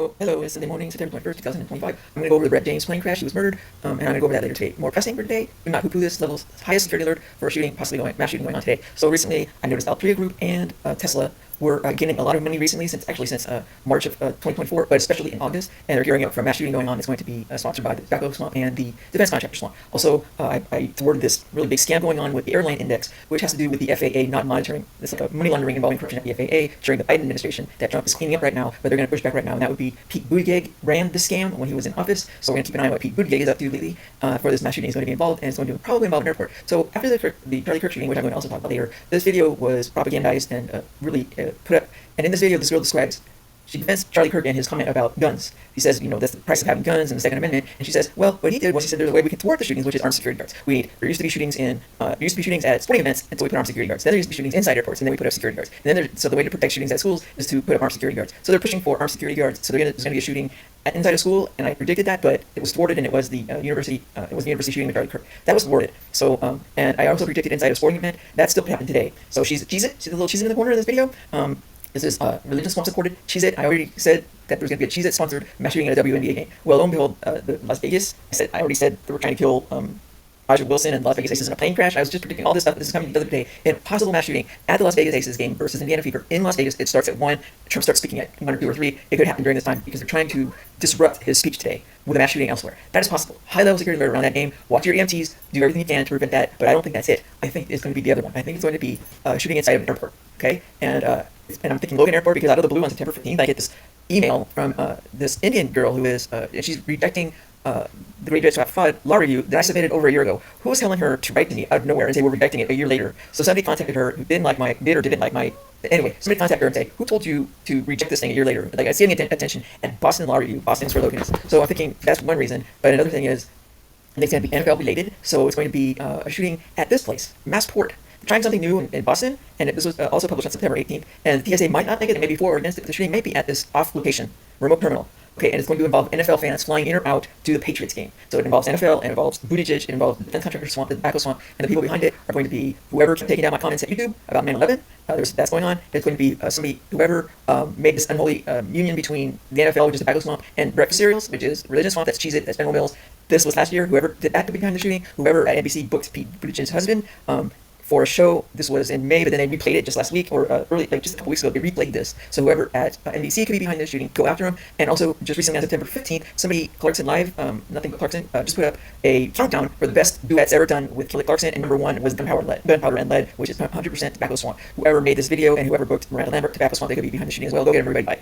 Well, hello, it's Sunday morning, September 21st, 2025. I'm going to go over the Brett James plane crash. He was murdered, and I'm going to go over that later today. More pressing for today, do not poo-poo this level's highest security alert for a shooting, mass shooting going on today. So recently, I noticed Altria Group and Tesla were getting a lot of money recently, since March of 2024, but especially in August, and they're gearing up for a mass shooting going on. It's going to be sponsored by the Tobacco Swamp and the Defense Contractor Swamp. Also, I thwarted this really big scam going on with the airline index, which has to do with the FAA not monitoring. It's like a money laundering involving corruption at the FAA during the Biden administration that Trump is cleaning up right now, but they're going to push back right now, and that would be Pete Buttigieg ran the scam when he was in office, so we're going to keep an eye on what Pete Buttigieg is up to lately for this mass shooting. Is going to be involved, and it's going to probably involve an airport. So after the Charlie Kirk shooting, which I'm going to also talk about later, this video was propagandized and really put up. And in this video, this girl describes, she defends Charlie Kirk and his comment about guns. He says, that's the price of having guns and the Second Amendment. And she says, well, what he did was he said there's a way we can thwart the shootings, which is armed security guards. There used to be shootings at sporting events, and so we put armed security guards. Then there used to be shootings inside airports, and then we put up security guards. And then so the way to protect shootings at schools is to put up armed security guards. So they're pushing for armed security guards. So there's going to be a shooting inside a school, and I predicted that, but it was thwarted, and it was the university shooting with Charlie Kirk. That was thwarted. So, and I also predicted inside a sporting event. That still could happen today. So she's a little Cheez-It in the corner of this video. This is religion swamp supported Cheez-It. I already said that there was going to be a Cheez-It sponsored mass shooting at a WNBA game. Well, lo and behold, the Las Vegas. I already said they were trying to kill Aja Wilson and Las Vegas Aces in a plane crash. I was just predicting all this stuff. This is coming the other day. In possible mass shooting at the Las Vegas Aces game versus Indiana Fever in Las Vegas. It starts at 1. Trump starts speaking at 1 or 2 or 3. It could happen during this time because they're trying to disrupt his speech today with a mass shooting elsewhere. That is possible. High-level security alert around that game. Watch your EMTs. Do everything you can to prevent that. But I don't think that's it. I think it's going to be the other one. I think it's going to be shooting inside of an airport. Okay? And I'm thinking Logan Airport because out of the blue on September 15th, I get this email from this Indian girl who is she's rejecting the Great Fraud Law Review that I submitted over a year ago. Who was telling her to write to me out of nowhere and say we're rejecting it a year later? So somebody contacted her who didn't like my anyway, somebody contacted her and say, who told you to reject this thing a year later? Like, I see any attention at Boston Law Review. Boston's for Logan's. So I'm thinking that's one reason. But another thing is, I think it's going to be NFL related. So it's going to be a shooting at this place, Massport. Trying something new in Boston, and this was also published on September 18th. And the TSA might not think it may be for or against it, but the shooting may be at this off-location remote terminal. Okay, and it's going to involve NFL fans flying in or out to the Patriots game. So it involves NFL, it involves Buttigieg, it involves the Defense Contractor Swamp, the Tobacco Swamp, and the people behind it are going to be whoever kept taking down my comments at YouTube about 9/11. That's going on. It's going to be whoever made this unholy union between the NFL, which is the Tobacco Swamp, and breakfast cereals, which is Religion Swamp, that's Cheez-It, that's General Mills. This was last year. Whoever did that to be behind the shooting, whoever at NBC booked Pete Buttigieg's husband, for a show. This was in May, but then they replayed it just last week, or just a couple weeks ago, they replayed this. So whoever at NBC could be behind this shooting, go after him. And also, just recently on September 15th, somebody, Clarkson Live, nothing but Clarkson, just put up a countdown for the best duets ever done with Kelly Clarkson, and number 1 was Gunpowder and Lead, which is 100% Tobacco Swamp. Whoever made this video and whoever booked Miranda Lambert, Tobacco Swamp, they could be behind the shooting as well. Go get everybody, bye.